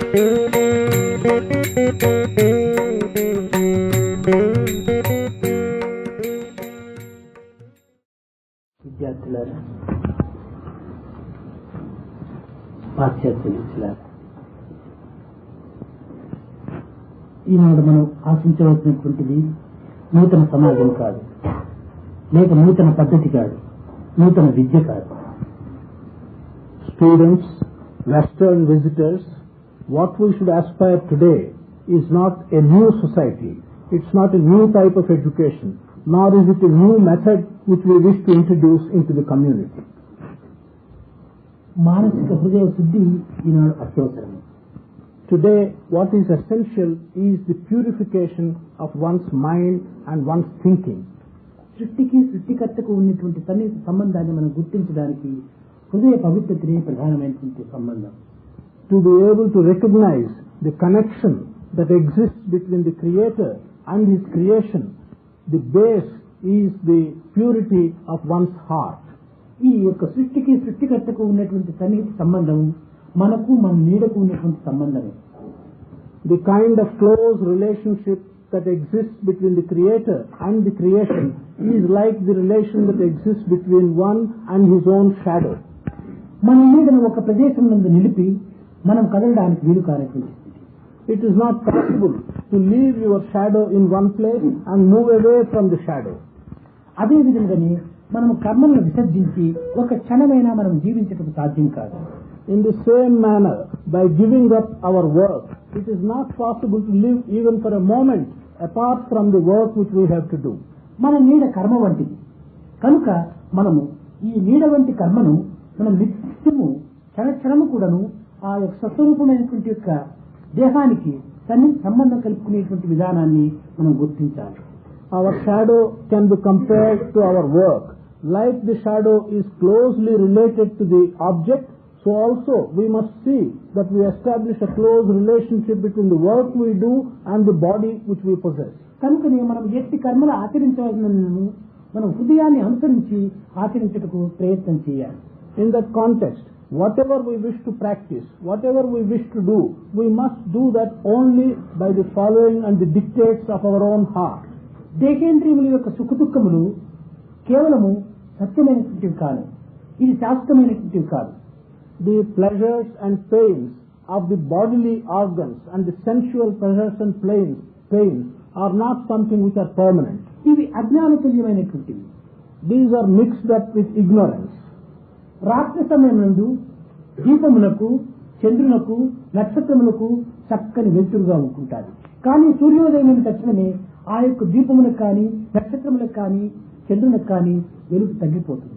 విద్యార్థులారా, పాశ్చాత్య విద్యార్థులారా, ఈనాడు మనం ఆశించవలసినటువంటిది నూతన సమాజం కాదు, లేక నూతన పద్ధతి కాదు, నూతన విద్య కాదు. Students, Western visitors, what we should aspire today is not a new society. It's not a new type of education, nor is it a new method which we wish to introduce into the community. మానసిక హృదయ శుద్ధి ఈనాడు అత్యవసరం. Today, what is essential is the purification of one's mind and one's thinking. సృష్టికి సృష్టికర్తకు ఉన్నటువంటి సన్నిహిత సంబంధాన్ని మనం గుర్తించడానికి హృదయ పవిత్రతే ప్రధానమైనటువంటి సంబంధం. To be able to recognize the connection that exists between the Creator and His creation, the base is the purity of one's heart. ఈ యొక్క సృష్టికి సృష్టికర్తకు ఉన్నటువంటి సన్నిహిత సంబంధం మనకు మన నీడకు ఉన్నటువంటి సంబంధమే. The kind of close relationship that exists between the Creator and the creation is like the relation that exists between one and his own shadow. మన నీడను ఒక ప్రదేశం నందు నిలిపి మనం కదలడానికి వీలు కానటువంటి స్థితి. It is not possible to leave your shadow in one place and move away from the shadow. అదే విధంగానే మనం కర్మలను విసర్జించి ఒక క్షణమైనా మనం జీవించటం సాధ్యం కాదు. In the same manner, by giving up our work, it is not possible to live even for a moment apart from the work which we have to do. మన నీడ కర్మ వంటిది కనుక మనము ఈ నీడ వంటి కర్మను మనం నిత్యము క్షణక్షణము కూడాను ఆ యొక్క స్వస్వరూపమైనటువంటి యొక్క దేహానికి సంబంధం కలుపుకునేటువంటి విధానాన్ని మనం గుర్తించాలి. Our shadow can be compared to our work. Like the shadow is closely related to the object, so also we must see that we establish a close relationship between the work we do and the body which we possess. కనుకనే మనం ఎట్టి కర్మలు ఆచరించవలసిన మనం హృదయాన్ని అనుసరించి ఆచరించటకు ప్రయత్నం చేయాలి. In that context, whatever we wish to practice, whatever we wish to do, we must do that only by the following and the dictates of our own heart. దేహేంద్రియముల యొక్క సుఖదుఖములు కేవలము సత్యమైనటువంటివి కాదు, ఇది శాశ్వతమైనటువంటివి కాదు. The pleasures and pains of the bodily organs and the sensual pleasures and pains are not something which are permanent. ఇవి అజ్ఞానతుల్యమైనటువంటివి. These are mixed up with ignorance. రాత్రి సమయం నందు దీపములకు, చంద్రులకు, నక్షత్రములకు చక్కని వెలుతురుగా ఉంటుంటారు. కానీ సూర్యోదయం తక్షణమే ఆ యొక్క దీపములకు కానీ, నక్షత్రములకు కానీ, చంద్రులకు కానీ వెలుగు తగ్గిపోతుంది.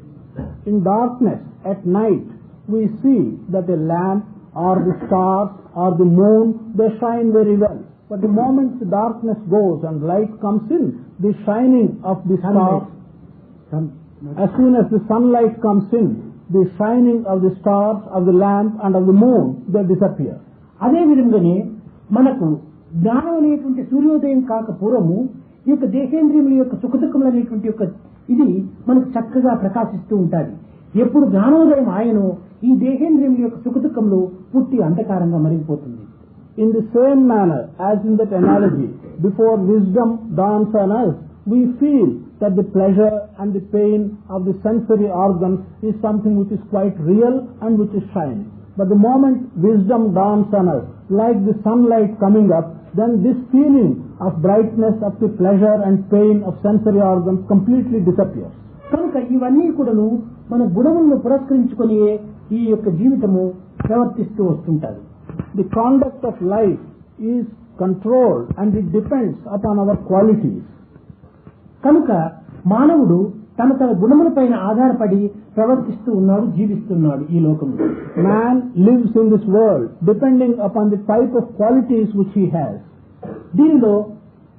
In darkness at night we see that a lamp or the stars or the moon, they shine very well. But the moment the darkness goes and light comes in, the shining of the stars, as soon as the sunlight comes in, the shining of the stars, of the lamp and of the moon, they disappear. అదే విధంగానే మనకు జ్ఞానం అనేటువంటి సూర్యోదయం కాక పూర్వము ఈ యొక్క దేహేంద్రియముల యొక్క సుఖదుఖములు అనేటువంటి యొక్క ఇది మనకు చక్కగా ప్రకాశిస్తూ ఉంటుంది. ఎప్పుడు జ్ఞానోదయం ఆయనో ఈ దేహేంద్రియముల యొక్క సుఖదుఖములు పుట్టి అంధకారంగా మరిగిపోతుంది. In the same manner as in that analogy, before wisdom dawns on us, we feel that the pleasure and the pain of the sensory organs is something which is quite real and which is shining. But the moment wisdom dawns on us, like the sunlight coming up, then this feeling of brightness of the pleasure and pain of sensory organs completely disappears. కనుక ఇవన్నీ కూడాను మన గుణములను పురస్కరించుకొని ఈ యొక్క జీవితము ప్రవర్తిస్తూ వస్తుంటారు. The conduct of life is controlled and it depends upon our qualities. కనుక మానవుడు తన గుణములపైన ఆధారపడి ప్రవర్తిస్తూ ఉన్నాడు, జీవిస్తున్నాడు ఈ లోకంలో. Man lives in this world depending upon the type of qualities which he has. దీనిలో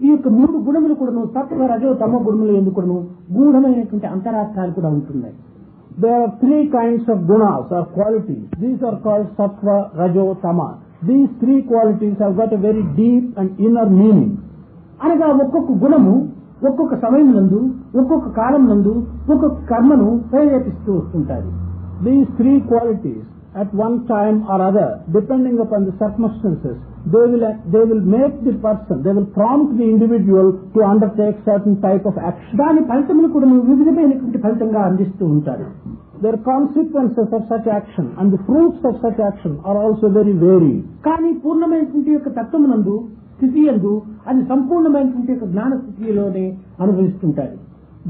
ఈ యొక్క మూడు గుణములు కూడాను సత్వ, రజో, తమో గుణములు ఎందుకును గూఢమైనటువంటి అంతరార్థాలు కూడా ఉంటున్నాయి. There are three kinds of gunas or qualities. These are called sattva, rajo, tama. These three qualities have got a very deep and inner meaning. అనగా ఒక్కొక్క గుణము ఒక్కొక్క సమయం నందు, ఒక్కొక్క కాలం నందు ఒక్కొక్క కర్మను ప్రేరేపిస్తూ వస్తుంటారు. These three qualities at one time or other, depending upon the circumstances, they will make the person, they will prompt the individual to undertake certain type of action. దాని ఫలితములు కూడా వివిధమైనటువంటి ఫలితంగా అందిస్తూ ఉంటారు. Their consequences of such action and the fruits of such action are also very varied. కానీ పూర్ణమైనటువంటి యొక్క తత్వమునందు స్థితి యందు అది సంపూర్ణమైనటువంటి యొక్క జ్ఞాన స్థితిలోనే అనుభవిస్తుంటారు.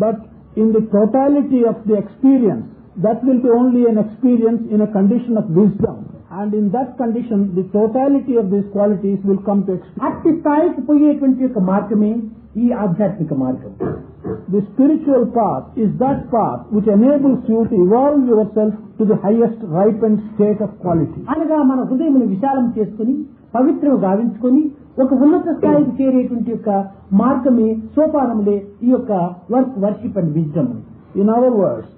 But in the totality of the experience, that will be only an experience in a condition of wisdom, and in that condition the totality of these qualities will come to experience. అట్టి స్థాయికి పోయేటువంటి యొక్క మార్గమే ఈ ఆధ్యాత్మిక మార్గం. The spiritual path is that path which enables you to evolve yourself to the highest ripened state of quality. అనగా మన హృదయమును విశాలం చేసుకుని పవిత్రం గావించుకొని ఒక ఉన్నత స్థాయికి చేరేటువంటి యొక్క మార్గమే సోపానములే ఈ యొక్క worship and wisdom. In other words,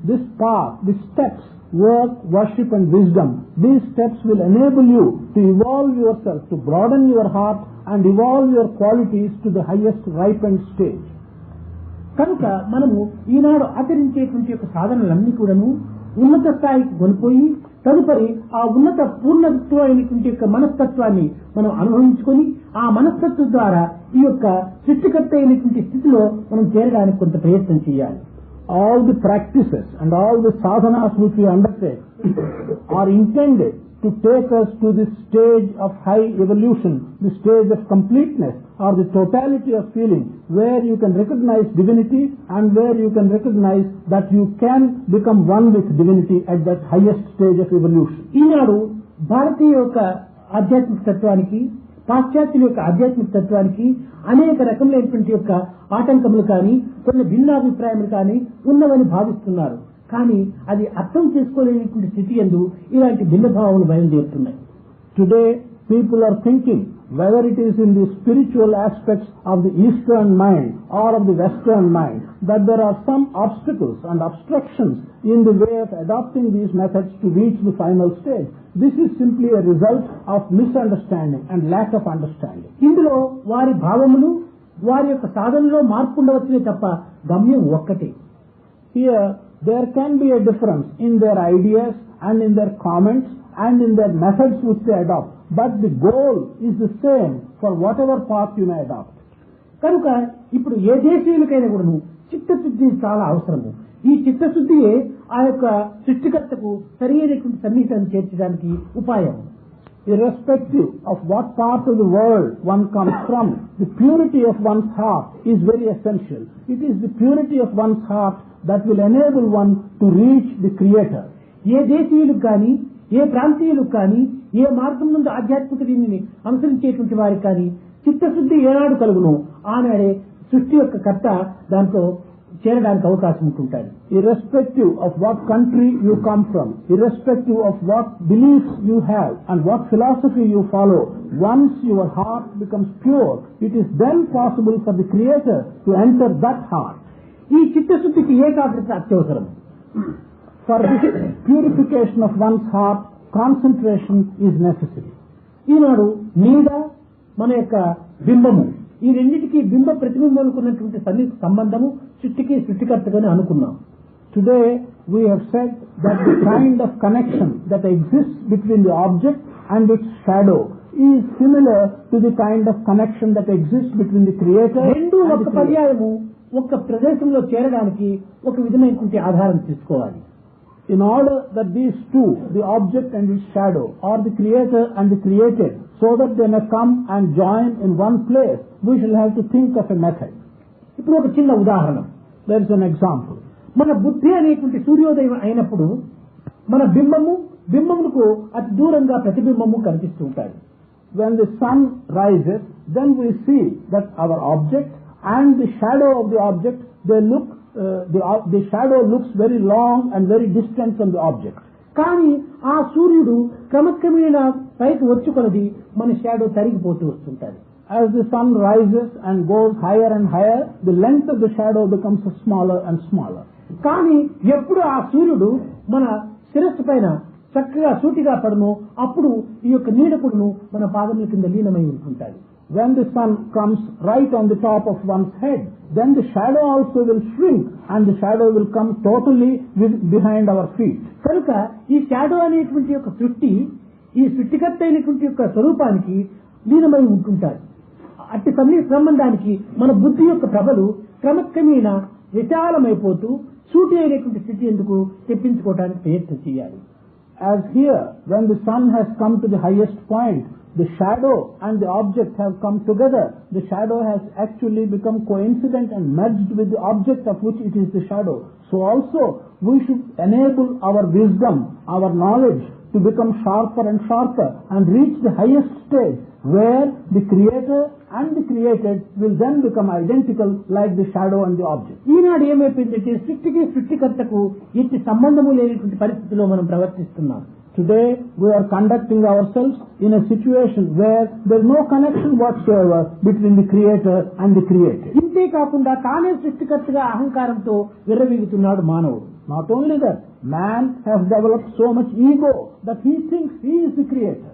this path, the steps, work, worship and wisdom, these steps will enable you to evolve yourself, to broaden your heart and evolve your qualities to the highest ripened stage. కనుక మనము ఈనాడు ఆచరించేటువంటి యొక్క సాధనలన్నీ కూడాను ఉన్నత స్థాయికి కొనిపోయి తదుపరి ఆ ఉన్నత పూర్ణత్వమైనటువంటి యొక్క మనస్తత్వాన్ని మనం అనుభవించుకొని ఆ మనస్తత్వం ద్వారా ఈ యొక్క సృష్టికర్త అయినటువంటి స్థితిలో మనం చేరడానికి కొంత ప్రయత్నం చేయాలి. All the practices and all the sadhanas which we undertake are intended to take us to this stage of high evolution, the stage of completeness, or the totality of feeling, where you can recognize divinity and where you can recognize that you can become one with divinity at that highest stage of evolution. ఈనాడు భారతీయ యొక్క ఆధ్యాత్మిక తత్వానికి పాశ్చాత్యుల యొక్క ఆధ్యాత్మిక తత్వానికి అనేక రకములైనటువంటి యొక్క ఆటంకములు కానీ కొన్ని భిన్నాభిప్రాయములు కానీ ఉన్నవని భావిస్తున్నారు. కానీ అది అర్థం చేసుకోలేనటువంటి స్థితి యందు ఇలాంటి భిన్నభావములు బయలుదేరుతున్నాయి. Today people are thinking, whether it is in the spiritual aspects of the Eastern mind or of the Western mind, that there are some obstacles and obstructions in the way of adopting these methods to reach the final stage. This is simply a result of misunderstanding and lack of understanding. ఇందులో వారి భావములు వారి యొక్క సాధనలో మార్పు ఉండవచ్చునే తప్ప గమ్యం ఒక్కటే. Here there can be a difference in their ideas and in their comments and in their methods which they adopt, but the goal is the same for whatever path you may adopt. కనుక ఇప్పుడు ఏ దేశీయులకైనా కూడాను చిత్తశుద్ధి చాలా అవసరము. ఈ చిత్తశుద్ధియే ఆ యొక్క సృష్టికర్తకు సరైనటువంటి సన్నిహితాన్ని చేర్చడానికి ఉపాయం. Irrespective of what part of the world one comes from, the purity of one's heart is very essential. It is the purity of one's heart that will enable one to reach the Creator. ఏ దేశీయులకు కానీ ఏ ప్రాంతీయులకు కానీ ఏ మార్గం నుండి ఆధ్యాత్మిక దీనిని అనుసరించేటువంటి వారికి కానీ చిత్తశుద్ధి ఏనాడు కలుగును ఆనాడే సృష్టి యొక్క కర్త దాంట్లో చేరడానికి అవకాశం ఉంటుంటాడు. Irrespective of what country you come from, irrespective of what beliefs you have and what philosophy you follow, once your heart becomes pure, it is then possible for the Creator to enter that heart. ఈ చిత్తశుద్ధికి ఏకాగ్రత అత్యవసరం. For the purification of one's heart, concentration is necessary. ఈనాడు నీడ మన యొక్క బింబము ఈ రెండింటికి బింబ ప్రతిబింబాలకు ఉన్నటువంటి సన్నిహిత సంబంధము సృష్టికి సృష్టికర్తగానే అనుకున్నాం. Today we have said that the kind of connection that exists between the object and its shadow is similar to the kind of connection that exists between the Creator రెండు and ఒక the Creator. పర్యాయము ఒక ప్రదేశంలో చేరడానికి ఒక విధమైనటువంటి ఆధారం తీసుకోవాలి. In order that these two, the object and its shadow, or the Creator and the created, so that they may come and join in one place, we shall have to think of a method. ఇప్పుడు ఒక చిన్న ఉదాహరణ. There is an example. మన బుద్ధి అనేటువంటి సూర్యోదయం అయినప్పుడు మన బింబములకు అతి దూరంగా ప్రతిబింబము కనిపిస్తూ ఉంటాయి. When the sun rises, then we see that our object and the shadow of the object, they look, the shadow looks very long and very distant from the object. కానీ ఆ సూర్యుడు క్రమక్రమేణా పైకి వచ్చుకొన్నది మన షాడో తరిగిపోతూ వస్తుంటాడు. As the sun rises and goes higher and higher, the length of the shadow becomes smaller and smaller. కానీ ఎప్పుడు ఆ సూర్యుడు మన శిరస్సు పైన చక్కగా సూటిగా పడును అప్పుడు ఈ యొక్క నీడ కూడాను మన పాదముల కింద లీనమై ఉంటుంటాడు. when the sun comes right on the top of one's head, then the shadow also will shrink and the shadow will come totally behind our feet. కనుక ఈ షాడో అనేటువంటి యొక్క సృష్టి ఈ సృష్టికర్త అయినటువంటి యొక్క స్వరూపానికి లీనమై ఉంటుంటారు. అట్టి సంబంధానికి మన బుద్ధి యొక్క ప్రభలు క్రమక్రమేణా విశాలమైపోతూ సూటి అయినటువంటి స్థితి ఎందుకు తెప్పించుకోవడానికి ప్రయత్నం చేయాలి. As here, when the sun has come to the highest point, the shadow and the object have come together. The shadow has actually become coincident and merged with the object of which it is the shadow. So also, we should enable our wisdom, our knowledge to become sharper and sharper and reach the highest stage where the creator and the created will then become identical like the shadow and the object. ఈనాడు ఏమైపోయిందంటే సృష్టికి సృష్టికర్తకు ఎట్టి సంబంధము లేనటువంటి పరిస్థితిలో మనం ప్రవర్తిస్తున్నాం. Today we are conducting ourselves in a situation where there is no connection whatsoever between the creator and the created. ఇంతే కాకుండా తానే సృష్టికర్తగా అహంకారంతో విర్రవీగుతున్నాడు మానవుడు. Not only that, man has developed so much ego that he thinks he is the creator.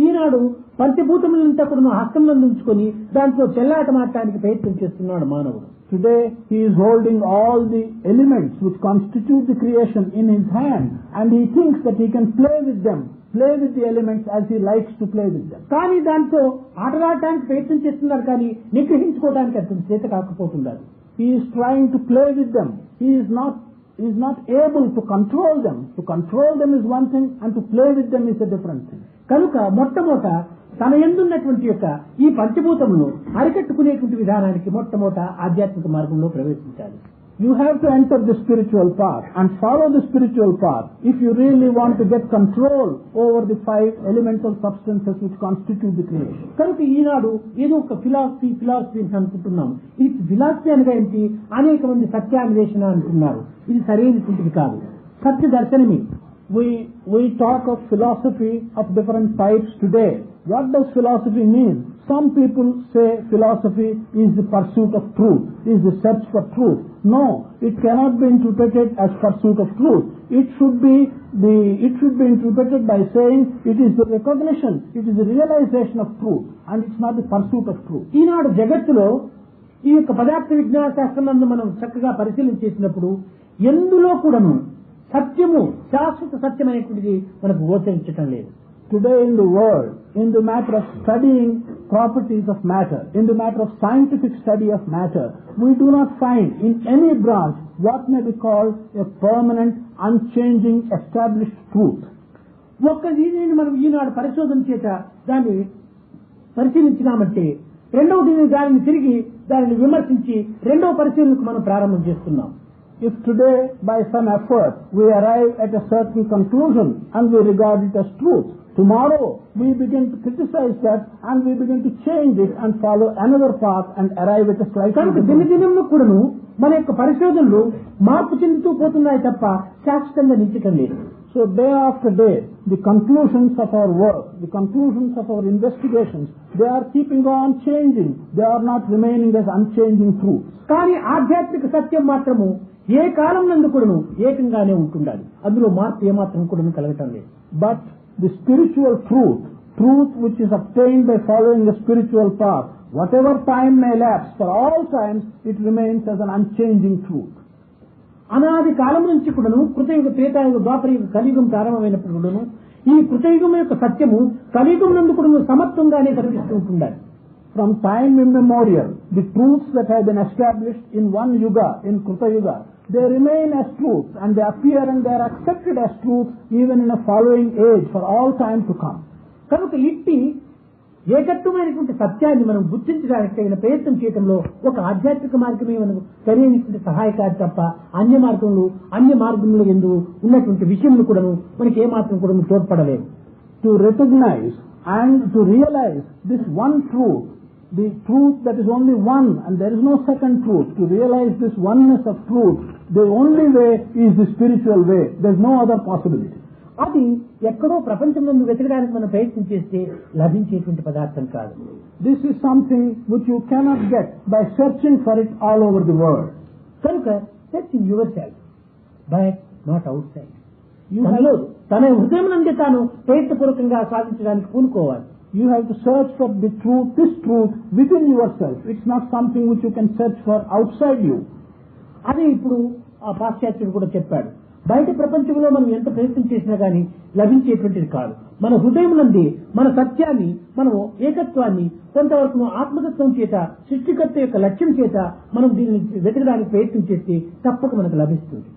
ఈనాడు పంచభూతములంతా కూడా హస్తంలో ఉంచుకొని దాంట్లో చెల్లాటమాడటానికి ప్రయత్నం చేస్తున్నాడు మానవుడు. Today he is holding all the elements which constitute the creation in his hand and he thinks that he can play with them, play with the elements as he likes to play with them. కానీ దాంతో ఆటలాడటానికి ప్రయత్నం చేస్తున్నారు కానీ నిగ్రహించుకోవడానికి అతను చేత కాకపోతున్నారు. He is trying to play with them. He is not able to control them. To control them is one thing and to play with them is a different thing. కనుక మొట్టమొదట తన యందున్నటువంటి యొక్క ఈ పంచభూతములను అరికట్టుకునేటువంటి విధానానికి మొట్టమొదట ఆధ్యాత్మిక మార్గంలో ప్రవేశించాలి. You have to enter the spiritual path and follow the spiritual path if you really want to get control over the 5 elemental substances which constitute the creation. కనుక ఈనాడు ఏదో ఒక ఫిలాసఫీ అనుకుంటున్నాం. ఇది ఫిలాసఫీ అనగా ఏంటి? అనేక మంది సత్యాన్వేషణ అంటున్నారు. ఇది సరైనటువంటిది కాదు. సత్య దర్శనమే. We talk of philosophy of different types today. What does philosophy mean? Some people say philosophy is the pursuit of truth, is the search for truth. No, it cannot be interpreted as pursuit of truth. It should be interpreted by saying it is the recognition, it is the realization of truth, and it's not the pursuit of truth. ఈనాడు జగత్తులో ఈ యొక్క పదార్థ విజ్ఞాన శాస్త్రం మనం చక్కగా పరిశీలన చేసినప్పుడు ఎందులో కూడాను సత్యము శాశ్వత సత్యం అనేటువంటిది మనకు గోచరించటం లేదు. Today in the world, in the matter of studying properties of matter, in the matter of scientific study of matter, we do not find in any branch what may be called a permanent, unchanging, established truth. ఒక్క దీనిని మనం ఈనాడు పరిశోధన చేత దాన్ని పరిశీలించినామంటే రెండవ దానిని తిరిగి దానిని విమర్శించి రెండవ పరిశీలనకు మనం ప్రారంభం చేస్తున్నాం. If today by some effort we arrive at a certain conclusion and we regard it as truth, tomorrow we begin to criticize that and we begin to change it and follow another path and arrive at a slightly different. దినదినంలో కూడాను మన యొక్క పరిశోధనలు మార్పు చెందుతూ పోతున్నాయి తప్ప శాశ్వతంగా నిలిచటం లేదు. So day after day, the conclusions of our work, the conclusions of our investigations, they are keeping on changing. They are not remaining as unchanging truths. కానీ ఆధ్యాత్మిక సత్యం మాత్రము ఏ కాలం నందు కూడాను ఏకంగానే ఉంటుండాలి. అందులో మార్పు ఏమాత్రం కూడాను కలగటం లేదు. But the spiritual truth which is obtained by following the spiritual path, whatever time may elapse, for all times it remains as an unchanging truth. అనాది కాలం నుంచి కూడాను కృతయుగ, త్రేతాయుగ, ద్వాపరయుగ, కలియుగం ప్రారంభమైనప్పుడు కూడాను ఈ కృతయుగం యొక్క సత్యము కలియుగం నందు కూడాను సమత్వంగానే కనిపిస్తూ ఉంటుండాలి. From time immemorial, the truths that have been established in one yuga, in Kruta Yuga, they remain as truths and they appear and they are accepted as truths even in a following age for all time to come. కనుక ఇట్టి ఏకత్వమైనటువంటి సత్యాన్ని మనం గుర్తించడానికి తగిన ప్రయత్నం చేయడంలో ఒక ఆధ్యాత్మిక మార్గమే మనకు సరైనటువంటి సహాయకారి తప్ప అన్య మార్గంలో ఎందు ఉన్నటువంటి విషయంలో కూడాను మనకి ఏమాత్రం కూడా తోడ్పడలేదు. To recognize and to realize this one truth, the truth that is only one and there is no second truth, to realize this oneness of truth, the only way is the spiritual way. There is no other possibility. అది ఎక్కడో ప్రపంచంలో వెతకడానికి మనం ప్రయత్నం చేస్తే లభించేటువంటి పదార్థం కాదు. This is something which you cannot get by searching for it all over the world. కనుక search in your self but not out side. తన హృదయం నుండి తాను ప్రయత్నపూర్వకంగా సాధించడానికి పూనుకోవాలి. You have to search for the truth, this truth within yourself. It's not something which you can search for outside you. అదే ఇప్పుడు ఆ పాశ్చాత్యుడు కూడా చెప్పాడు. బయట ప్రపంచంలో మనం ఎంత ప్రయత్నం చేసినా గానీ లభించేటువంటిది కాదు. మన హృదయం నంది మన సత్యాన్ని, మనం ఏకత్వాన్ని కొంతవరకు ఆత్మతత్వం చేత, సృష్టికర్త యొక్క లక్ష్యం చేత మనం దీన్ని వెతకడానికి ప్రయత్నం చేస్తే తప్పక మనకు లభిస్తుంది.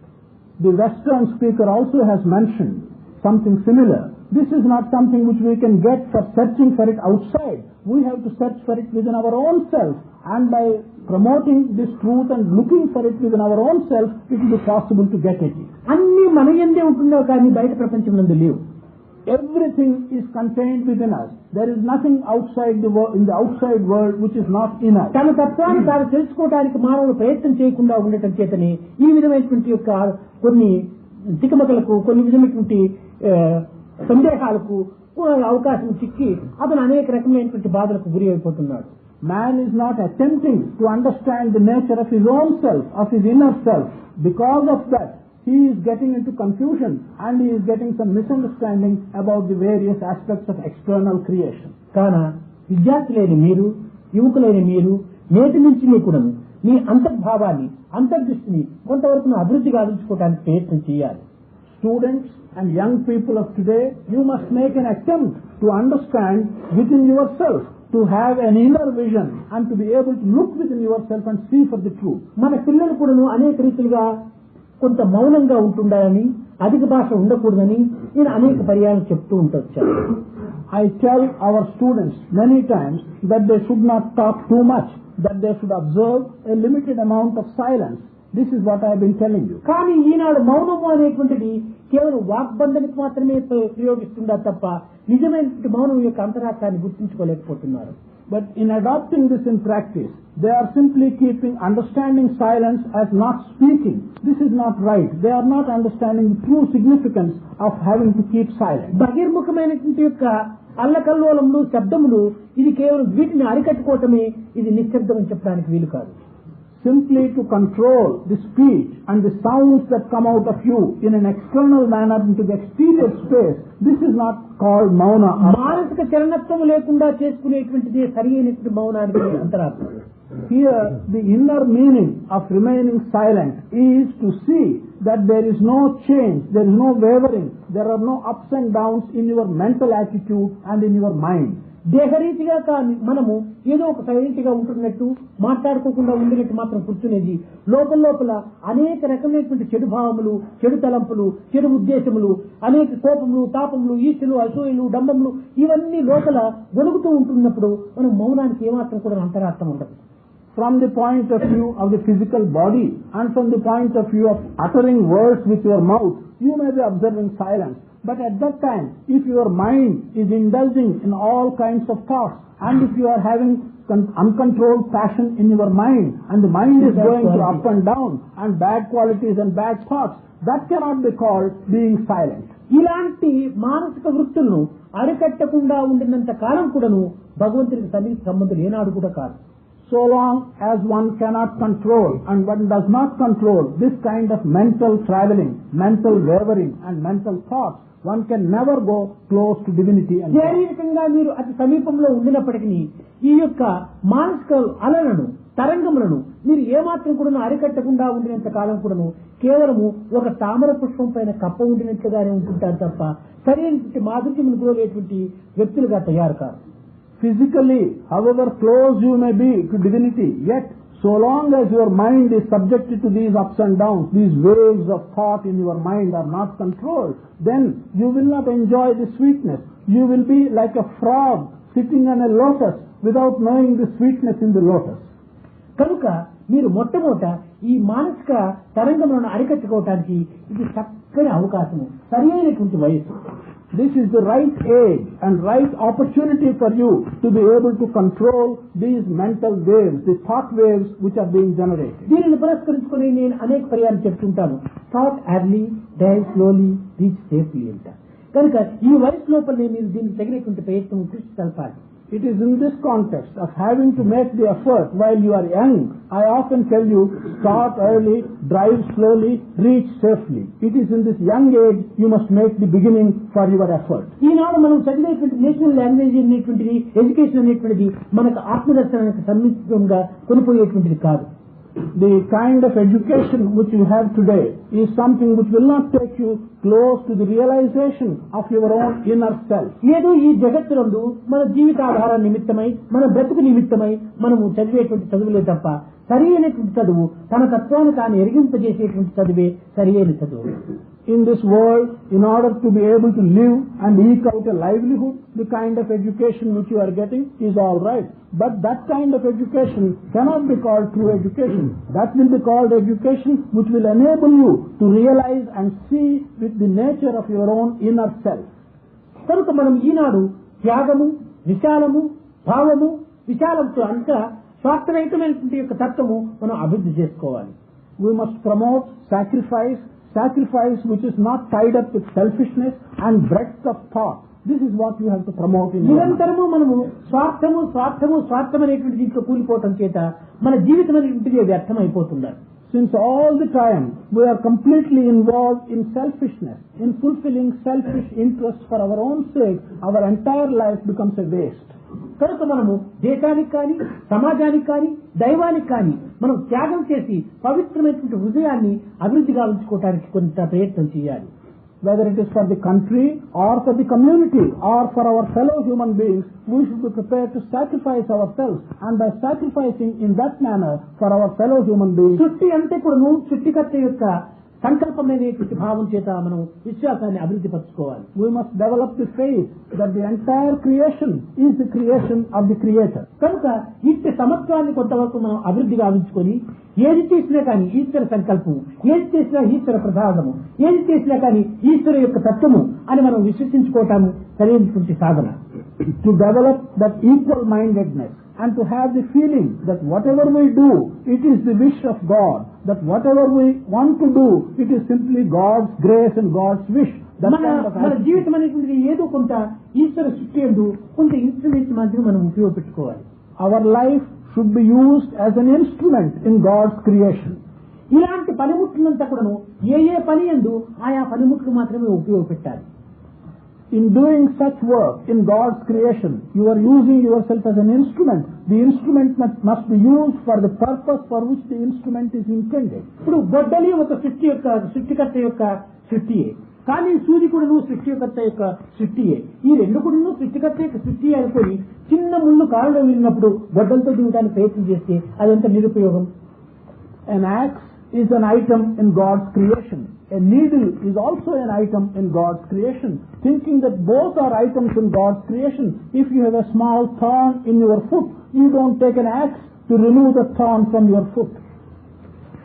The Western speaker also has mentioned something similar. This is not something which we can get for searching for it outside. We have to search for it within our own self, and by promoting this truth and looking for it within our own self, it will be possible to get it. అన్ని మన యందే ఉంటున్నావు కానీ బయట ప్రపంచం నందు లేవు. Everything is contained within us. There is nothing outside the world, in the outside world, which is not in us. తన తత్వాన్ని తాను తెలుసుకోవడానికి మానవుడు ప్రయత్నం చేయకుండా ఉండటం చేతనే ఈ విధమైనటువంటి యొక్క కొన్ని తికమకలకు, కొన్ని విధమైనటువంటి సందేహాలకు అవకాశం చిక్కి అతను అనేక రకమైనటువంటి బాధలకు గురి అయిపోతున్నాడు. Man is not attempting to understand the nature of his own self, of his inner self. Because of that, he is getting into confusion and he is getting some misunderstanding about the various aspects of external creation. కాన విద్యార్థులైన మీరు, యువకులైన మీరు నేటి నుంచి కూడా మీ అంతర్భావాన్ని, అంతర్దృష్టిని కొంతవరకు అభివృద్ధి గావించుకోవడానికి ప్రయత్నం చేయాలి. Students and young people of today, you must make an attempt to understand within yourself, to have an inner vision and to be able to look within yourself and see for the truth. మన పిల్లలు కూడాను అనేక రీతిలుగా కొంత మౌనంగా ఉంటుండాలని, అధిక భాష ఉండకూడదని నేను అనేక పర్యాయాలు చెప్తూ ఉంటాను. I tell our students many times that they should not talk too much, that they should observe a limited amount of silence. This is what I have been telling you. కానీ ఈనాడు మౌనము అనేటువంటిది కేవలం వాగ్బంధానికి మాత్రమే ప్రయోగిస్తుందా తప్ప నిజమైన మౌనం యొక్క అంతరార్థాన్ని గుర్తించుకోలేకపోతున్నారు. But in adopting this in practice, they are simply understanding silence as not speaking. This is not right. They are not understanding the true significance of having to keep silent. బహిర్ముఖమైనటువంటి యొక్క అల్లకల్లోలములు, శబ్దములు, ఇది కేవలం వీటిని అరికట్టుకోవటమే ఇది నిశ్శబ్దం అని చెప్పడానికి వీలు కాదు. Simply to control the speech and the sounds that come out of you in an external manner into the exterior space, this is not called mauna. మానసిక చలనత్వం లేకుండా చేసుకునేటువంటిది సరైనటువంటి మౌనానికి అంతరార్థం. Here the inner meaning of remaining silent is to see that there is no change, there is no wavering, there are no ups and downs in your mental attitude and in your mind. దేహరీతిగా కానీ మనము ఏదో ఒక silent గా ఉంటున్నట్టు, మాట్లాడుకోకుండా ఉండినట్టు మాత్రం కూర్చునేది లోపల అనేక రకమైనటువంటి చెడు భావములు, చెడు తలంపులు, చెడు ఉద్దేశములు, అనేక కోపములు, తాపములు, ఈర్ష్యలు, అసూయలు, డంబములు ఇవన్నీ లోపల గొలుగుతూ ఉంటున్నప్పుడు మనం మౌనానికి ఏమాత్రం కూడా అంతరార్థం ఉండదు. From the point of view of the physical body and from the point of view of uttering words with your mouth, you may be observing silence. But at that time, if your mind is indulging in all kinds of thoughts, and if you are having uncontrolled passion in your mind, and the mind is going to up and down, and bad qualities and bad thoughts, that cannot be called being silent. ఇలాంటి మానసిక వృత్తులను అరికట్టకుండా ఉండినంత కాలం కూడాను భగవంతునికి సన్నిహిత సంబంధం ఏనాడు కూడా కాదు. So long as one cannot control and one does not control this kind of mental traveling, mental wavering and mental thoughts, one can never go close to divinity. And శారీరకంగా మీరు అతి సమీపంలో ఉండినప్పటికీ ఈ యొక్క మానసిక అలలను, తరంగములను మీరు ఏమాత్రం కూడా అరికట్టకుండా ఉండినంత కాలం కూడాను కేవలము ఒక తామర పుష్పం పైన కప్ప ఉండినట్లుగానే ఉంటుంటారు తప్ప సరైనటువంటి మాధుర్యమును గురవేటువంటి వ్యక్తులుగా తయారు కాదు. Physically, however close you may be to divinity, yet so long as your mind is subjected to these ups and downs, these waves of thought in your mind are not controlled, then you will not enjoy the sweetness. You will be like a frog sitting on a lotus without knowing the sweetness in the lotus. కనుక మీరు మొట్టమొదట ఈ మానసిక తరంగములను అరికట్టుకోవటానికి ఇది చక్కని అవకాశము, సరైనటువంటి వయస్సు. This is the right age and right opportunity for you to be able to control these mental waves, the thought waves which are being generated. దీనిని పురస్కరించుకుని నేను అనేక పర్యాలు చెప్తుంటాను, థాట్ early, drive slowly, reach safely అంట. కనుక ఈ వయసు లోపలనే మీరు దీనికి తగినటువంటి ప్రయత్నం కృషి తెలపాలి. It is in this context of having to make the effort while you are young. I often tell you, start early, drive slowly, reach safely. It is in this young age you must make the beginning for your effort. ఈనాడు మనం చదివేటువంటి national language అనేటువంటిది, education అనేటువంటిది మనకు ఆత్మదర్శనానికి సన్నిహితంగా కొనిపోయేటువంటిది కాదు. The kind of education which you have today is something which will not take you close to the realization of your own inner self. ఏదో ఈ జగత్తునందు మన జీవితాధార నిమిత్తమై, మన బ్రతుకు నిమిత్తమై మనము చదివేటువంటి చదువులే తప్ప సరి అయినటువంటి చదువు తన తత్వాన్ని తాను ఎరిగింపజేసేటువంటి చదువే సరి అయిన చదువు. In this world, in order to be able to live and eke out a livelihood, the kind of education which you are getting is all right. But that kind of education cannot be called true education. That will be called education which will enable you to realize and see with the nature of your own inner self. కనుక మనం ఈనాడు త్యాగము, విశాలము, భావము, విశాలంతో అంతా స్వార్థరహితమైనటువంటి యొక్క తత్వము మనం అభివృద్ధి చేసుకోవాలి. We must promote sacrifice which is not tied up with selfishness and breadth of thought. This is what you have to promote in నిరంతరము మనము స్వార్థం అనేటువంటి దీంట్లో కూలిపోవటం చేత మన జీవితం అనేటువంటిది వ్యర్థం అయిపోతున్నారు. Since all the time we are completely involved in selfishness, in fulfilling selfish interests for our own sake, our entire life becomes a waste. కనుక మనము దేశానికి కానీ, సమాజానికి కానీ, దైవానికి కానీ మనం త్యాగం చేసి పవిత్రమైనటువంటి హృదయాన్ని అభివృద్ధిగా ఉంచుకోవడానికి కొంత ప్రయత్నం చేయాలి. Whether it is for the country or for the community or for our fellow human beings, we should be prepared to sacrifice ourselves, and by sacrificing in that manner for our fellow human beings. సృష్టి అంటే కూడా సృష్టికర్త యొక్క సంకల్పమైనటువంటి భావం చేత మనం విశ్వాసాన్ని అభివృద్ధి పరచుకోవాలి. We must develop the faith that the entire creation is the creation of the Creator. కనుక ఇట్టి సమత్వాన్ని కొంతవరకు మనం అభివృద్ధిగా ఉంచుకొని ఏది చేసినా కానీ ఈశ్వర సంకల్పము, ఏది చేసినా ఈశ్వర ప్రసాదము, ఏది చేసినా కానీ ఈశ్వర యొక్క తత్వము అని మనం విశ్వసించుకోవటాము సరైనటువంటి సాధన. To develop that equal mindedness and to have the feeling that whatever we do, it is the wish of God, that whatever we want to do, it is simply God's grace and God's wish. మన జీవితం అనేటువంటిది ఏదో కొంత ఈశ్వర సృష్టి యందు కొంత instrument మాత్రం మనం ఉపయోగపెట్టుకోవాలి. Our life should be used as an instrument in God's creation. ఇలాంటి పనిముట్లంతా కూడాను ఏ పని యందు ఆయా పనిముట్లు మాత్రమే ఉపయోగపెట్టాలి. In doing such work in God's creation, you are using yourself as an instrument. The instrument must be used for the purpose for which the instrument is intended. ఇప్పుడు గొడ్డలి ఒక సృష్టికర్త యొక్క సృష్టియే, కానీ సూది కూడా సృష్టికర్త యొక్క సృష్టియే. ఈ రెండు కూడా సృష్టికర్త యొక్క సృష్టి అనుకొని చిన్న ముళ్ళు కారులో వెళ్ళినప్పుడు గొడ్డలతో దిగడానికి ప్రయత్నం చేస్తే అదంతా నిరుపయోగం. An axe is an item in God's creation. A needle is also an item in God's creation. Thinking that both are items in God's creation, if you have a small thorn in your foot, you don't take an axe to remove the thorn from your foot.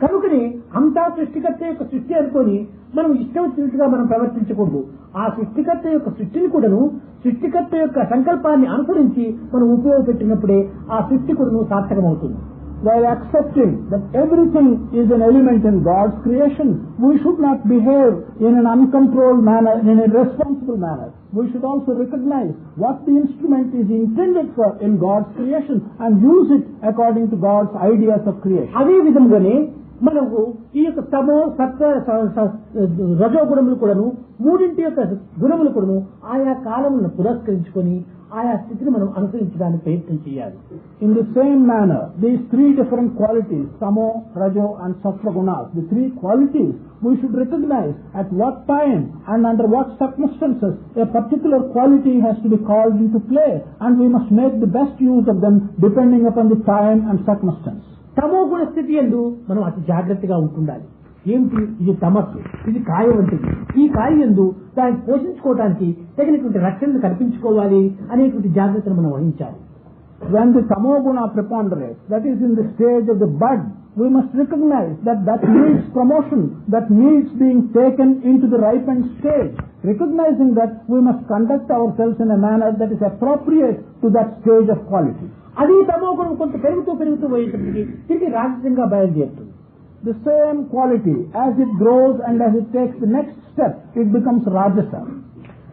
కనుకని అంతా సృష్టికర్త యొక్క సృష్టి అనుకొని మనం ఇష్టం వచ్చినట్టుగా మనం ప్రవర్తించకూడదు. ఆ సృష్టికర్త యొక్క సృష్టిని కూడాను సృష్టికర్త యొక్క సంకల్పాన్ని అనుసరించి మనం ఉపయోగపెట్టినప్పుడే ఆ సృష్టి కూడాను సార్థకమవుతుంది. While accepting that everything is an element in God's creation, we should not behave in an uncontrolled manner, in a responsible manner. We should also recognize what the instrument is intended for in God's creation and use it according to God's ideas of creation. అదే విధంగానే మనకు ఈ యొక్క తమో సత్వ రజో గుణములు కూడాను మూడింటి యొక్క గుణములు కూడాను ఆయా కాలములను పురస్కరించుకొని ఆయా స్థితిని మనం అనుసరించడానికి ప్రయత్నం చేయాలి. In the same manner, these three different qualities, tamo, rajo and sattva gunas, the three qualities, we should recognize at what time and under what circumstances a particular quality has to be called into play, and we must make the best use of them depending upon the time and circumstance. తమో గుణ స్థితి యందు మనం అతి జాగ్రత్తగా ఉంటుండాలి. ఏమిటి? ఇది తమస్సు, ఇది కాయ వంటిది. ఈ కాయ యందు దాన్ని పోషించుకోవడానికి తగినటువంటి రక్షణను కల్పించుకోవాలి అనేటువంటి జాగ్రత్తను మనం వహించాలి. When the tamo guna preponderates, that is in the stage of the bud, we must recognize that needs promotion, that needs being taken into the ripened stage. Recognizing that, we must conduct ourselves in a manner that is appropriate to that stage of quality. అది తమో గుణం కొంత పెరుగుతూ పోయేటప్పటికి తిరిగి రాజసంగా బయలుదేరుతుంది. The same quality, as it grows and as it takes the next step, it becomes rajasa.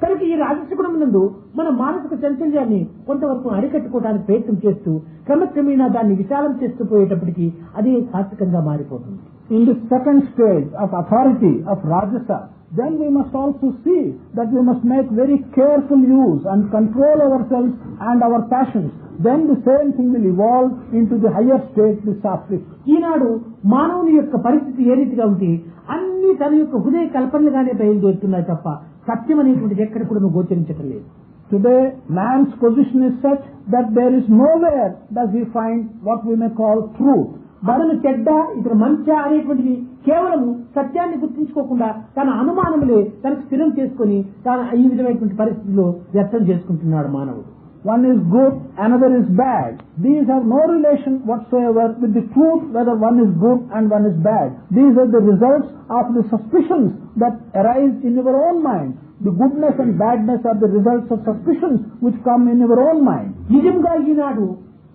కనుక ఈ రాజస గుణం నందు మన మానసిక చంచల్యాన్ని కొంతవరకు అరికట్టుకోవడానికి ప్రయత్నం చేస్తూ క్రమక్రమేణా దాన్ని విశాలం చేస్తూ పోయేటప్పటికీ అదే సాత్వికంగా మారిపోతుంది. In the second stage of authority of Rajasa, then we must also see that we must make very careful use and control ourselves and our passions. Then the same thing will evolve into the higher state, the Sattvic. ఈనాడు మానవుని యొక్క పరిస్థితి ఏ రీతిగా ఉంటే అన్ని తన యొక్క హృదయ కల్పనలుగానే బయలుదేరుతున్నాయి తప్ప సత్యం అనేటువంటిది ఎక్కడ కూడా గోచరించటం లేదు. Today, man's position is such that there is nowhere does he find what we may call truth. అతను చెడ్డ ఇతను మంచి అనేటువంటిది కేవలం సత్యాన్ని గుర్తించుకోకుండా తన అనుమానములే తనకు స్థిరం చేసుకుని తాను ఈ విధమైనటువంటి పరిస్థితిలో వ్యర్థం చేసుకుంటున్నాడు మానవుడు. One is good, another is bad. These have no relation whatsoever with the truth whether one is good and one is bad. These are the results of the suspicions that arise in your own mind. The goodness and badness are the results of suspicions which come in your own mind. నిజంగా ఈనాడు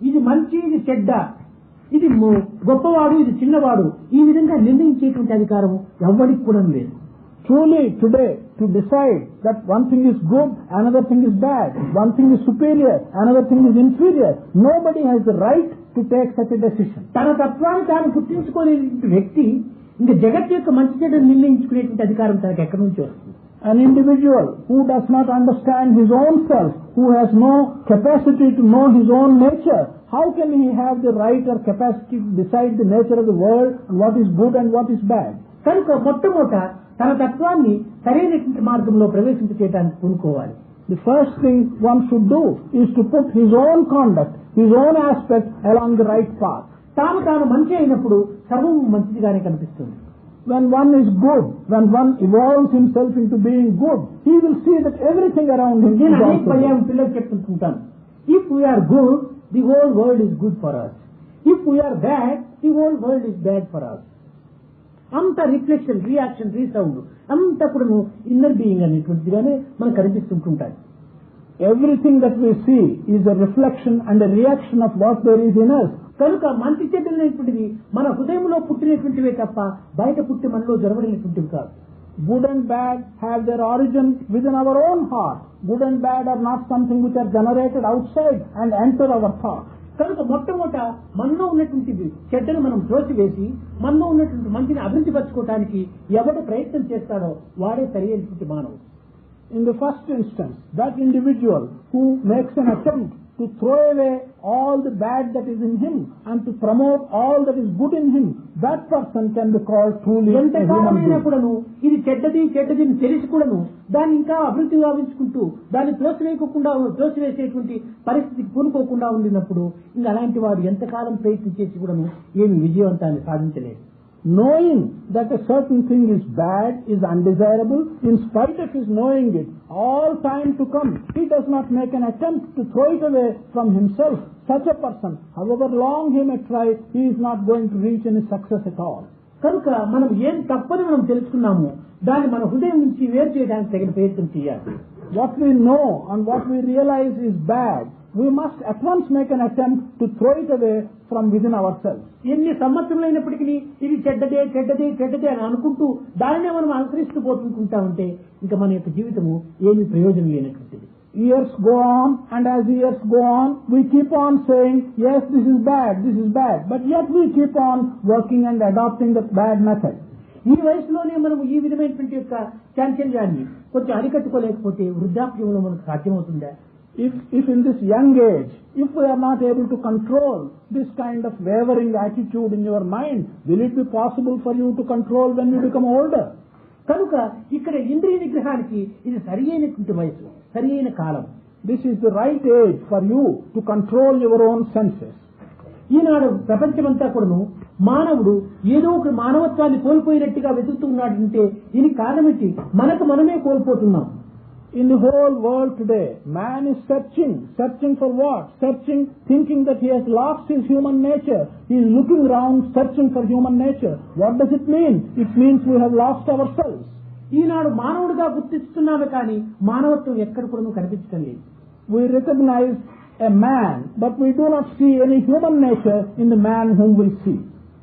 ఇది మంచి ఇది చెడ్డ, ఇది గొప్పవాడు ఇది చిన్నవాడు ఈ విధంగా నిర్ణయించేటువంటి అధికారం ఎవ్వరికి కూడా లేదు. Truly today to decide that one thing is good, another thing is bad, one thing is superior, another thing is inferior, nobody has the right to take such a decision. తన తత్వాన్ని తాను గుర్తించుకునే వ్యక్తి ఇంకా జగత్ యొక్క మంచి చెడ్డను నిర్ణయించుకునేటువంటి అధికారం తనకు ఎక్కడి నుంచి వస్తుంది? An individual who does not understand his own self, who has no capacity to know his own nature, how can he have the right or capacity to decide the nature of the world and what is good and what is bad? కనుక మొట్టమొదట తన తత్వాన్ని సరైనటువంటి మార్గంలో ప్రవేశింపచేయడానికి పూనుకోవాలి. The first thing one should do is to put his own conduct, his own aspect along the right path. తాను మంచి అయినప్పుడు సర్వం మంచిదిగానే కనిపిస్తుంది. When one is good, when one evolves himself into being good, he will see that everything around him నేను is అనేక also పర్యాయం good. పిల్లలు చెప్తుంటాను, if we are good the whole world is good for us, if we are bad the whole world is bad for us. అంత reflection, reaction, resound అంతా కూడా inner being అనేటువంటిదిగానే మనకు కనిపిస్తుంటుంటాయి. Everything that we see is a reflection and a reaction of what there is in us. కనుక మంచి చెడ్డలనేటువంటివి మన హృదయంలో పుట్టినటువంటివే తప్ప బయట పుట్టి మనలో జరగబడినటువంటివి కాదు. Good and bad have their origin within our own heart. Good and bad are not something which are generated outside and enter our thought. కనుక మొట్టమొదట మనలో ఉన్నటువంటి చెడ్డను మనం త్రోసివేసి మనలో ఉన్నటువంటి మంచిని అభివృద్ధి పరచుకోవడానికి ఎవడు ప్రయత్నం చేస్తాడో వాడే సరైనటువంటి మానవుడు. In the first instance, that individual who makes an attempt to throw away all the bad that is in him and to promote all that is good in him, that person can be called truly a human ఎంతకాలమైనా being. కూడాను ఇది చెడ్డది తెలిసి కూడాను దాన్ని ఇంకా అభివృద్ధి గావించుకుంటూ దాన్ని త్రోసివేసేటువంటి పరిస్థితికి పూనుకోకుండా ఉండినప్పుడు ఇంకా అలాంటి వాడు ఎంతకాలం ప్రయత్నం చేసి కూడాను ఏమి విజయవంతాన్ని సాధించలేదు. Knowing that a certain thing is bad, is undesirable, in spite of his knowing it, all time to come, he does not make an attempt to throw it away from himself. Such a person, however long he may try, he is not going to reach any success at all. కనుక మనం ఏం తప్పని మనం తెలుసుకున్నాము దాన్ని మన హృదయం నుంచి వేరు చేయడానికి తగిన ప్రయత్నం చేయాలి. What we know and what we realize is bad, we must at once make an attempt to throw it away from within ourselves. ఎన్ని సంవత్సరాలైనప్పటికీ ఇది చెడ్డదే అని అనుకుంటూ దానినే మనం అనుసరిస్తూ పోతుంటామంటే ఇంకా మన యొక్క జీవితము ఏమీ ప్రయోజనం లేనటువంటిది. Years go on, and as years go on, we keep on saying, yes, this is bad, but yet we keep on working and adopting the bad method. ఈ వయసులోనే మనం ఈ విధమైనటువంటి యొక్క చాంచల్యాన్ని కొంచెం అరికట్టుకోలేకపోతే వృద్ధాప్యంలో మనకు సాధ్యమవుతుందా? If in this young age, if we are not able to control this kind of wavering attitude in your mind, will it be possible for you to control when you become older? కనుక ఇక్కడ ఇంద్రియ నిగ్రహానికి ఇది సరి అయినటువంటి వయసు, సరి అయిన కాలం. This is the right age for you to control your own senses. ఈనాడు ప్రపంచమంతా కూడాను మానవుడు ఏదో ఒక మానవత్వాన్ని కోల్పోయినట్టుగా వెతుకుతూ ఉన్నాడంటే దీనికి కారణమేంటి? మనమే కోల్పోతున్నాం. In the whole world today, man is searching for what? Thinking that he has lost his human nature. He is looking around, searching for human nature. What does it mean? It means we have lost ourselves. ఈనాడు మానవుడిగా గుర్తిస్తున్నామే కానీ మానవత్వం ఎక్కడ కూడా కనిపించడం లేదు. We recognize a man, but we do not see any human nature in the man whom we see.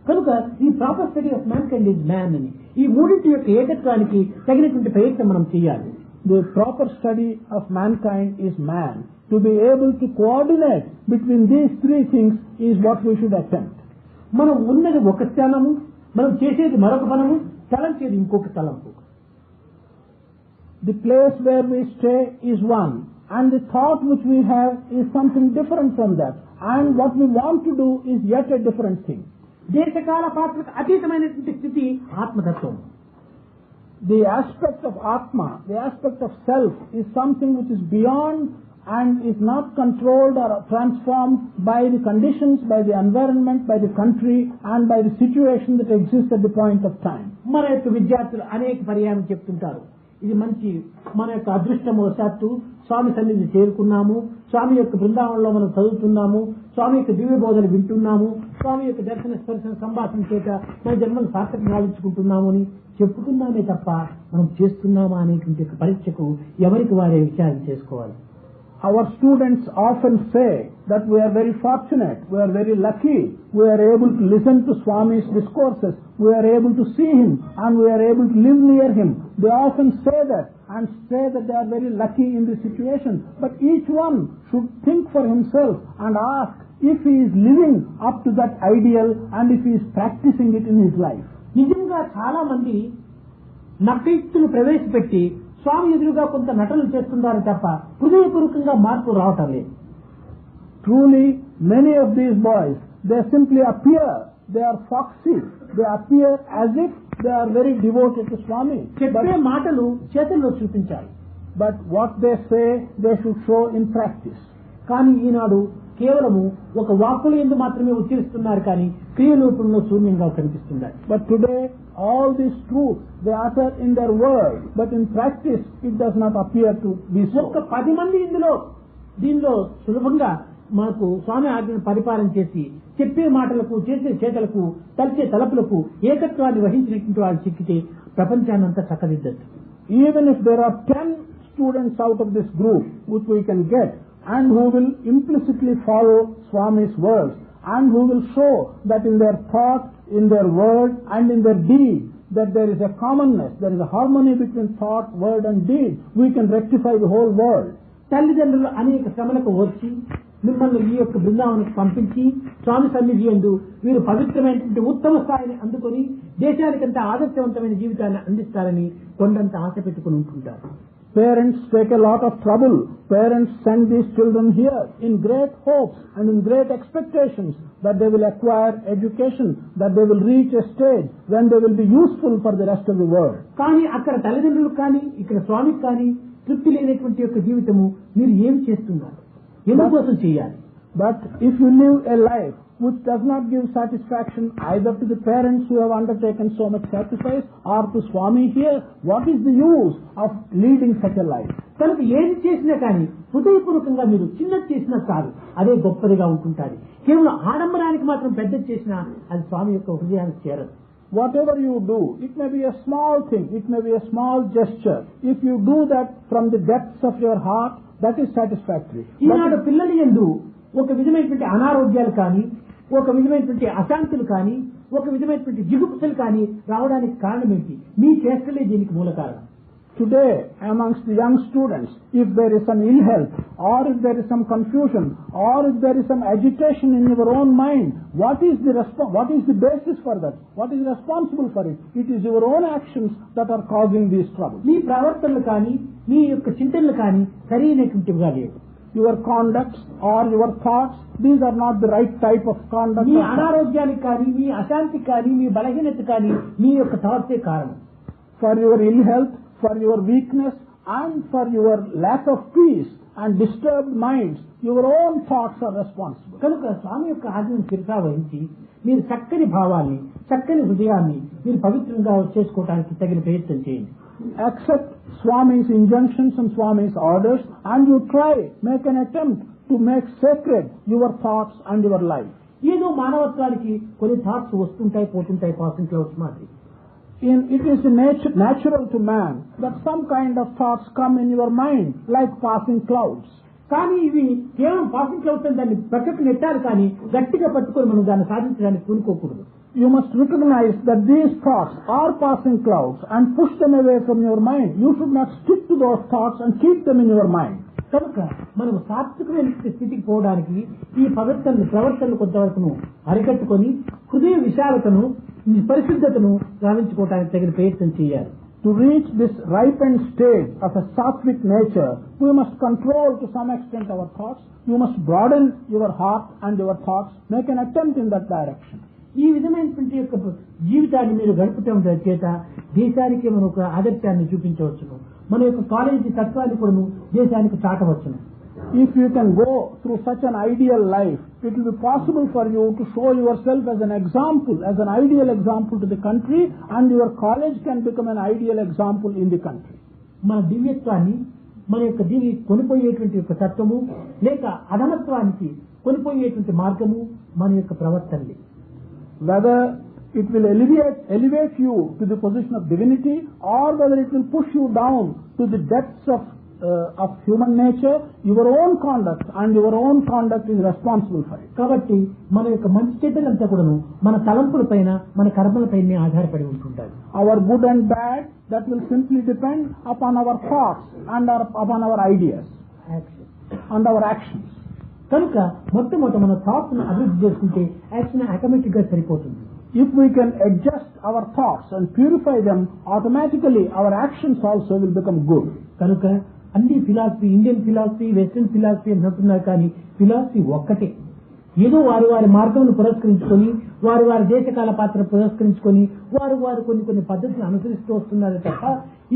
కనుక ఈ proper study of man kind is man అని ఈ మూడింటి యొక్క ఏకత్వానికి తగినటువంటి ప్రయత్నం మనం చేయాలి. the proper study of mankind is man. To be able to coordinate between these three things is what we should attempt. మనం ఉన్నది ఒక స్థానము, మనం చేసేది మరొక పనము, తలంచేది ఇంకొక తలంపు. The place where we stay is one, and the thought which we have is something different from that, and what we want to do is yet a different thing. దేశకాల పాత్రకు అతీతమైనటువంటి స్థితి ఆత్మతత్వం. The aspect of Atma, the aspect of self, is something which is beyond and is not controlled or transformed by the conditions, by the environment, by the country, and by the situation that exists at the point of time. మన యొక్క విద్యార్థులు అనేక పర్యాయం చెప్తుంటారు, ఇది మంచి మన యొక్క అదృష్టవశాత్తు స్వామి సన్నిధి చేరుకున్నాము, స్వామి యొక్క బృందావనంలో మనం చదువుతున్నాము, స్వామి యొక్క దివ్య బోధలు వింటున్నాము, స్వామి యొక్క దర్శన స్పర్శన సంభాషణ చేత మన జన్మను సార్థకం గావించుకుంటున్నాము అని చెప్పుకున్నామే తప్ప మనం చేస్తున్నామా అనేటువంటి పరీక్షకు ఎవరికి వారే విచారణ చేసుకోవాలి. Our students often say that we are very fortunate, we are very lucky, we are able to listen to Swami's discourses, we are able to see him, and we are able to live near him. They often say that and say that they are very lucky in this situation. But each one should think for himself and ask if he is living up to that ideal and if he is practicing it in his life. నిజంగా చాలా మంది నకైత్తులు ప్రవేశపెట్టి స్వామి ఎదురుగా కొంత నటనలు చేస్తున్నారు తప్ప హృదయపూర్వకంగా మార్పు రావటం లేదు. Truly, many of these boys, they simply appear, they are foxy, they appear as if they are very devoted to Swami. చెప్పే మాటలు చేతల్లో చూపించాలి. But what they say, they should show in practice. కానీ ఈనాడు కేవలము ఒక వాక్కుల యందు మాత్రమే ఉచ్చరిస్తున్నారు కానీ క్రియరూపంలో శూన్యంగా కనిపిస్తున్నారు. But today, all these truths they utter in their words, but in practice it does not appear to be so. ఒక్క 10 మంది దీనిలో సులభంగా మనకు స్వామి ఆజ్ఞను పరిపాలన చేసి చెప్పే మాటలకు, చేసే చేతలకు, తలిచే తలపులకు ఏకత్వాన్ని వహించినటువంటి వాళ్ళు చిక్కితే ప్రపంచాన్నంతా చక్కదిద్దచ్చు. Even if there are 10 students out of this group which we can get, and who will implicitly follow Swami's words, and who will show that in their thought, in their word, and in their deed, that there is a commonness, there is a harmony between thought, word, and deed, we can rectify the whole world. తల్లిదండ్రులు అనేక శ్రమలకు వచ్చి మిమ్మల్ని ఈ యొక్క బృందావనకు పంపించి స్వామి సన్నిధి యందు వీరు పవిత్రమైనటువంటి ఉత్తమ స్థాయిని అందుకొని దేశానికంతా ఆదర్శవంతమైన జీవితాన్ని అందిస్తారని కొండంత ఆశ పెట్టుకుని ఉంటుంటారు. Parents take a lot of trouble. Parents send these children here in great hopes and in great expectations that they will acquire education, that they will reach a stage when they will be useful for the rest of the world. కానీ అక్కడ తల్లిదండ్రులకు కానీ ఇక్కడ స్వామికి కానీ తృప్తి లేనటువంటి యొక్క జీవితము మీరు ఏమి చేస్తున్నారు, ఎందుకోసం చేయాలి? But if you live a life which does not give satisfaction either to the parents who have undertaken so much sacrifice or to Swami here, what is the use of leading such a life? కనుక ఏది చేసినా కానీ హృదయపూర్వకంగా మీరు చిన్నది చేసినా చాలు, అదే గొప్పదిగా ఉంటుంటారు. కేవలం ఆడంబరానికి మాత్రం పెద్దది చేసినా అది స్వామి యొక్క హృదయానికి చేరదు. Whatever you do, it may be a small thing, it may be a small gesture. If you do that from the depths of your heart, that is satisfactory. ఈనాడు పిల్లల యందు ఒక విధమైనటువంటి అనారోగ్యాలు కానీ, ఒక విధమైనటువంటి అశాంతులు కానీ, ఒక విధమైనటువంటి జిగుప్సలు కానీ రావడానికి కారణం ఏంటి? మీ చేష్టలే దీనికి మూల కారణం. Today, amongst the young students, if there is some ill health, or if there is some confusion, or if there is some agitation in your own mind, what is the basis for that? What is responsible for it? It is your own actions that are causing these troubles. మీ ప్రవర్తనలు కానీ, మీ యొక్క చింతనలు కానీ సరైనటువంటివిగా లేవు. Your conducts or your thoughts, these are not the right type of conduct. మీ అనారోగ్యానికి కానీ, మీ అశాంతికి కానీ, మీ బలహీనత కానీ మీ యొక్క థాట్సే కారణం. For your ill health, for your weakness, and for your lack of peace and disturbed minds, your own thoughts are responsible. కనుక స్వామి యొక్క ఆజ్ఞను శిరసా వహించి మీరు చక్కని భావాన్ని, చక్కని హృదయాన్ని మీరు పవిత్రంగా చేసుకోవడానికి తగిన ప్రయత్నం చేయండి. Accept Swami's injunctions and Swami's orders, and you make an attempt to make sacred your thoughts and your life. ఏదో మానవత్వానికి కొన్ని థాట్స్ వస్తుంటాయి, పోతుంటాయి, పాసింగ్ క్లౌడ్స్ మాదిరి. It is natural to man that some kind of thoughts come in your mind like passing clouds. కానీ ఇవి కేవలం passing clouds అని దాన్ని ప్రక్కకు నెట్టారు కానీ గట్టిగా పట్టుకొని మనం దాన్ని సాధించడానికి పూనుకోకూడదు. you must recognize that these thoughts are passing clouds and push them away from your mind. You should not stick to those thoughts and keep them in your mind. కనుక మనం సాత్వికమైన స్థితికి పోవడానికి ఈ ప్రవర్తనలు కొంతవరకు అరికట్టుకొని హృదయ విశాలతను పరిశుద్ధతను గావించుకోవడానికి తగిన ప్రయత్నం చేయాలి. To reach this ripened stage of a sattvic nature, we must control to some extent our thoughts. You must broaden your heart and your thoughts. Make an attempt in that direction. ఈ విధమైనటువంటి యొక్క జీవితాన్ని మీరు గడుపుతూ చేత దేశానికి మనం ఒక ఆదర్శాన్ని చూపించవచ్చును. మన యొక్క కాలేజీ తత్వాన్ని కూడా దేశానికి చాటవచ్చును. If you can go through such an ideal life, it will be possible for you to show yourself as an example, as an ideal example to the country, and your college can become an ideal example in the country. మన దివ్యత్వాన్ని మన యొక్క దీన్ని కొనిపోయేటువంటి యొక్క తత్వము లేక అధమత్వానికి కొనిపోయేటువంటి మార్గము మన యొక్క ప్రవర్తనలే. Whether it will elevate you to the position of divinity, or whether it will push you down to the depths of human nature, your own conduct is responsible for it. కాబట్టి మన యొక్క మంచి చెడ్డలంతా కూడాను మన తలంపుల పైన మన కర్మల పైన ఆధారపడి ఉంటుంటాయి. Our good and bad, that will simply depend upon our thoughts and upon our ideas and our actions. కనుక మొట్టమొదట మన థాట్స్ ను అభివృద్ధి చేసుకుంటే యాక్షన్ ఆటోమేటిక్ గా సరిపోతుంది. If we can adjust our thoughts and purify them, automatically our actions also will become good. కనుక అన్ని philosophy, Indian philosophy, western philosophy అని అంటున్నారు, కానీ ఫిలాసఫీ ఒక్కటే. ఏదో వారి మార్గంను పురస్కరించుకొని వారి దేశకాల పాత్ర పురస్కరించుకొని వారు కొన్ని పద్ధతులు అనుసరిస్తూ వస్తున్నారు తప్ప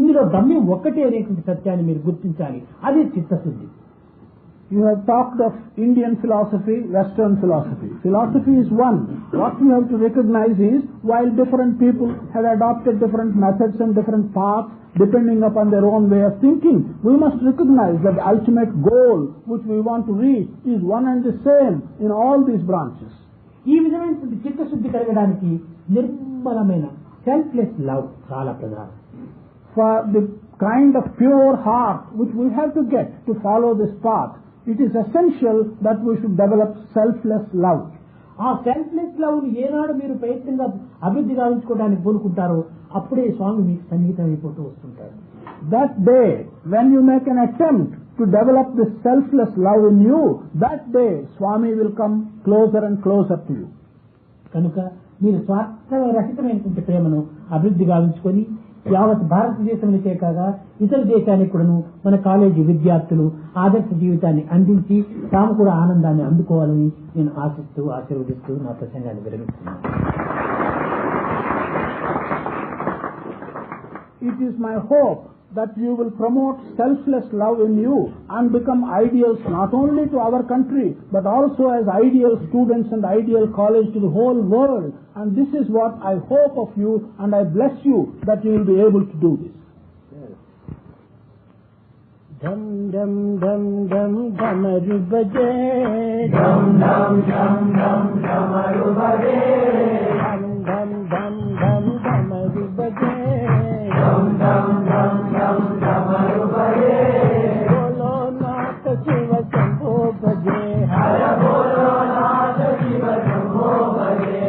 ఇందులో గమ్యం ఒక్కటే అనేటువంటి సత్యాన్ని మీరు గుర్తించాలి. అదే చిత్తశుద్ధి. You have talked of Indian philosophy, Western philosophy. Philosophy is one. What we have to recognize is, while different people have adopted different methods and different paths, depending upon their own way of thinking, we must recognize that the ultimate goal which we want to reach is one and the same in all these branches. ఈ విధమైనటువంటి చిత్తశుద్ధి కలగడానికి నిర్మలమైన selfless love చాలా ప్రధానం. For the kind of pure heart which we have to get to follow this path, it is essential that we should develop selfless love. ఆ selfless love ని ఏనాడు మీరు ప్రయత్నంగా అభివృద్ధి గావించుకోవడానికి కోరుకుంటారో అప్పుడే స్వామి మీకు సన్నిహితం అయిపోతూ వస్తుంటారు. That day, when you make an attempt to develop this selfless love in you, that day Swami will come closer and closer to you. కనుక మీరు స్వార్థరహితమైనటువంటి ప్రేమను అభివృద్ధి గావించుకొని యావత్ భారతదేశంలోకే కాగా ఇతర దేశానికి కూడాను మన కాలేజీ విద్యార్థులు ఆదర్శ జీవితాన్ని అందించి తాము కూడా ఆనందాన్ని అందుకోవాలని నేను ఆశీర్వదిస్తూ నా ప్రసంగాన్ని విరమిస్తున్నాను. It is my hope that you will promote selfless love in you and become ideals not only to our country but also as ideal students and ideal college to the whole world. And this is what I hope of you, and I bless you that you will be able to do this. Dum dum dum dum damaru baje, dum dum dum dum damaru baje, dum dum dum dum damaru baje, dum dum dum dum damaru baje, bolo nath shiva shambho baje, hara bolo nath shiva shambho baje,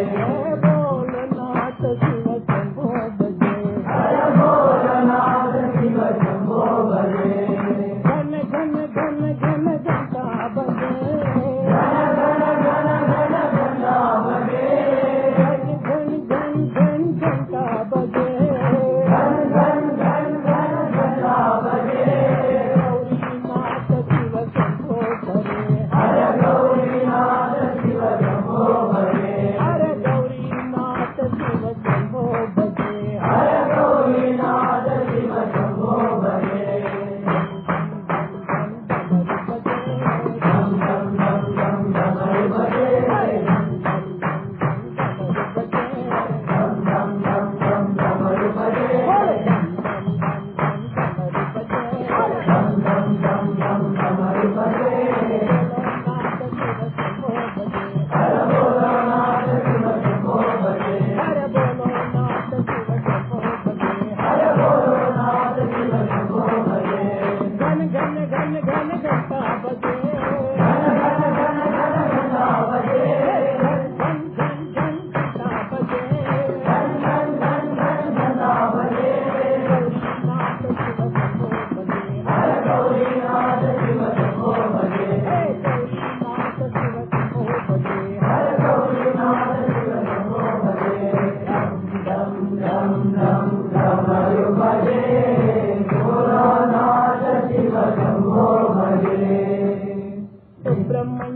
bolo nath shiva shambho baje, hara bolo nath shiva shambho baje. Gana gana gana gana gana gana bage,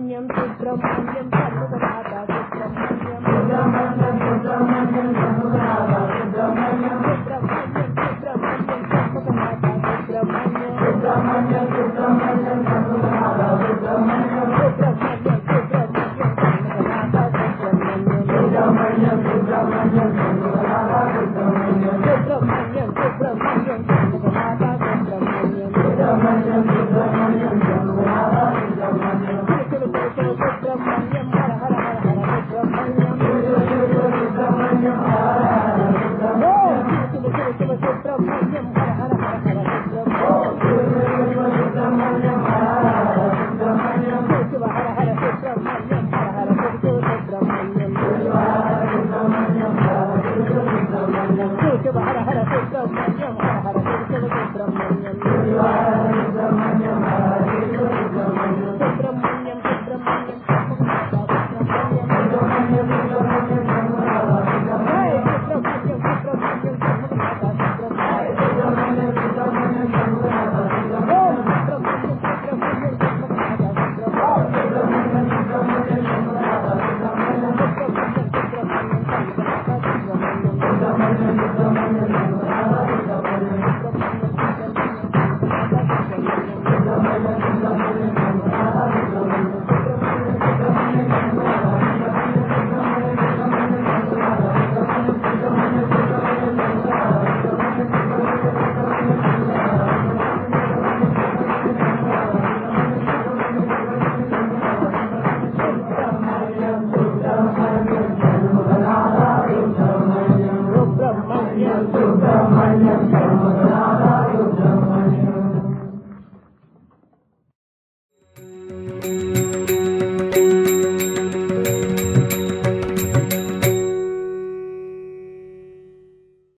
Subrahmanyam Subrahmanyam షణ్ముఖదాత Subrahmanyam